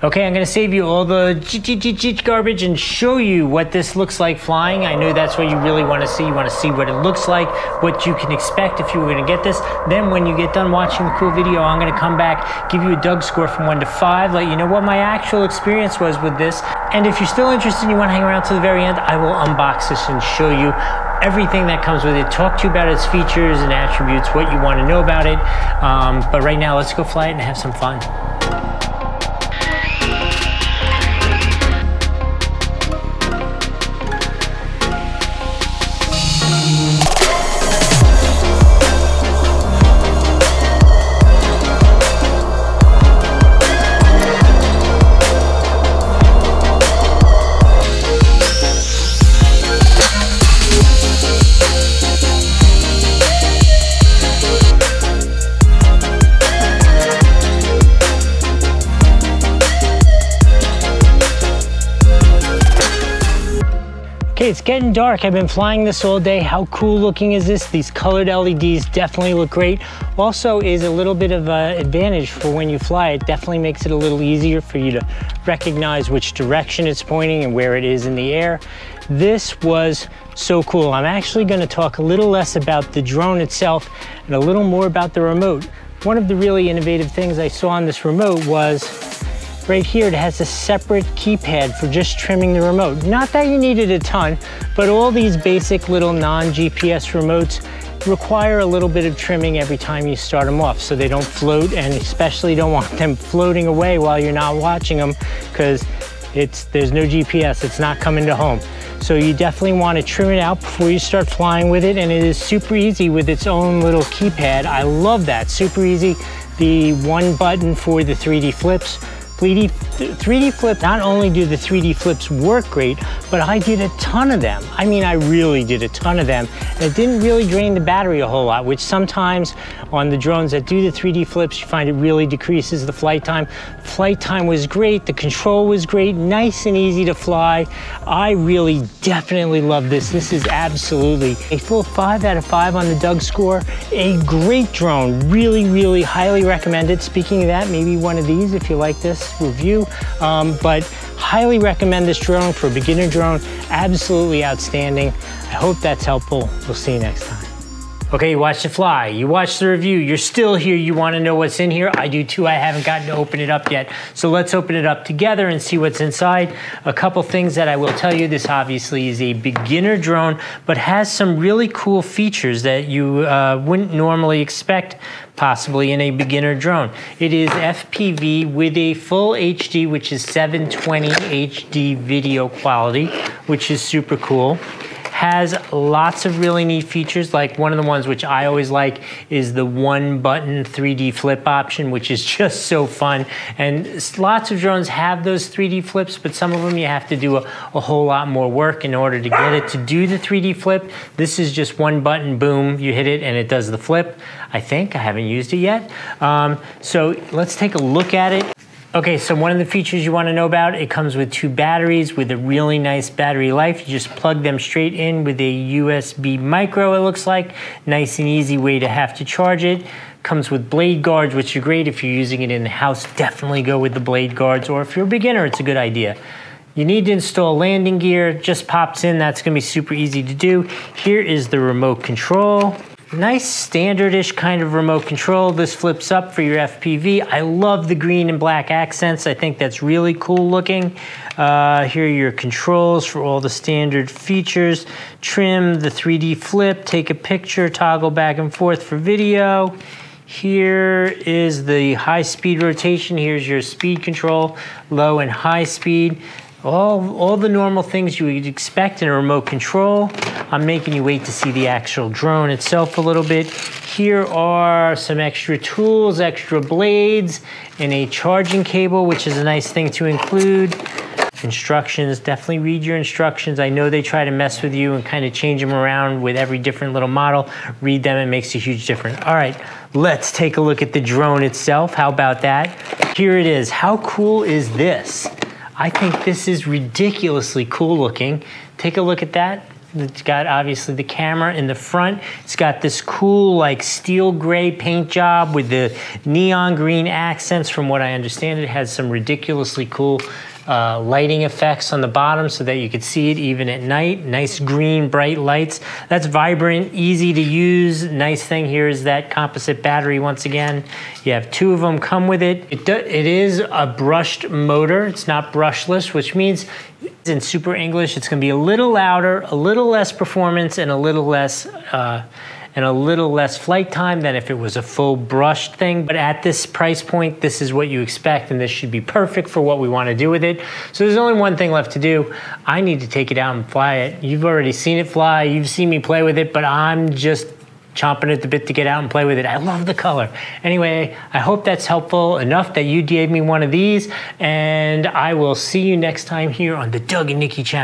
Okay, I'm gonna save you all the garbage and show you what this looks like flying. I know that's what you really wanna see. You wanna see what it looks like, what you can expect if you were gonna get this. Then when you get done watching the cool video, I'm gonna come back, give you a Doug score from 1 to 5, let you know what my actual experience was with this. And if you're still interested and you wanna hang around to the very end, I will unbox this and show you everything that comes with it, talk to you about its features and attributes, what you wanna know about it. But right now, let's go fly it and have some fun. Okay, it's getting dark. I've been flying this all day. How cool looking is this? These colored LEDs definitely look great. Also is a little bit of an advantage for when you fly. It definitely makes it a little easier for you to recognize which direction it's pointing and where it is in the air. This was so cool. I'm actually going to talk a little less about the drone itself and a little more about the remote. One of the really innovative things I saw on this remote was right here, it has a separate keypad for just trimming the remote. Not that you needed a ton, but all these basic little non-GPS remotes require a little bit of trimming every time you start them off so they don't float, and especially don't want them floating away while you're not watching them because there's no GPS, it's not coming to home. So you definitely want to trim it out before you start flying with it, and it is super easy with its own little keypad. I love that, super easy. The one button for the 3D flips. 3D flip, not only do the 3D flips work great, but I did a ton of them. I mean, I really did a ton of them. And it didn't really drain the battery a whole lot, which sometimes on the drones that do the 3D flips, you find it really decreases the flight time. Flight time was great, the control was great, nice and easy to fly. I really definitely love this. This is absolutely a full 5 out of 5 on the Doug score. A great drone, really, really highly recommended. Speaking of that, maybe one of these if you like this review, but highly recommend this drone for a beginner drone. Absolutely outstanding. I hope that's helpful. We'll see you next time. Okay, you watched it fly, you watched the review, you're still here, you want to know what's in here. I do too. I haven't gotten to open it up yet, so let's open it up together and see what's inside. A couple things that I will tell you: this obviously is a beginner drone, but has some really cool features that you wouldn't normally expect possibly in a beginner drone. It is FPV with a full HD, which is 720 HD video quality, which is super cool. Has lots of really neat features, like one of the ones which I always like is the one button 3D flip option, which is just so fun. And lots of drones have those 3D flips, but some of them you have to do a whole lot more work in order to get it to do the 3D flip. This is just one button, boom, you hit it and it does the flip. I think, I haven't used it yet. So let's take a look at it. Okay, so one of the features you want to know about, it comes with 2 batteries with a really nice battery life. You just plug them straight in with a USB micro, it looks like. Nice and easy way to have to charge it. Comes with blade guards, which are great if you're using it in the house. Definitely go with the blade guards, or if you're a beginner, it's a good idea. You need to install landing gear, just pops in, that's gonna be super easy to do. Here is the remote control. Nice standard-ish kind of remote control. This flips up for your FPV. I love the green and black accents. I think that's really cool looking. Here are your controls for all the standard features. Trim, the 3D flip, take a picture, toggle back and forth for video. Here is the high-speed rotation. Here's your speed control, low and high speed. All the normal things you would expect in a remote control. I'm making you wait to see the actual drone itself a little bit. Here are some extra tools, extra blades, and a charging cable, which is a nice thing to include. Instructions, definitely read your instructions. I know they try to mess with you and kind of change them around with every different little model. Read them, it makes a huge difference. All right, let's take a look at the drone itself. How about that? Here it is. How cool is this? I think this is ridiculously cool looking. Take a look at that. It's got obviously the camera in the front. It's got this cool like steel gray paint job with the neon green accents. From what I understand, it has some ridiculously cool lighting effects on the bottom so that you could see it even at night. Nice green, bright lights. That's vibrant, easy to use. Nice thing here is that composite battery once again. You have 2 of them come with it. It is a brushed motor. It's not brushless, which means in super English, it's gonna be a little louder, a little less performance, and a little less flight time than if it was a full brushed thing. But at this price point, this is what you expect, and this should be perfect for what we want to do with it. So there's only one thing left to do. I need to take it out and fly it. You've already seen it fly, you've seen me play with it, but I'm just chomping at the bit to get out and play with it. I love the color. Anyway, I hope that's helpful enough that you gave me one of these, and I will see you next time here on the Doug and Nikki channel.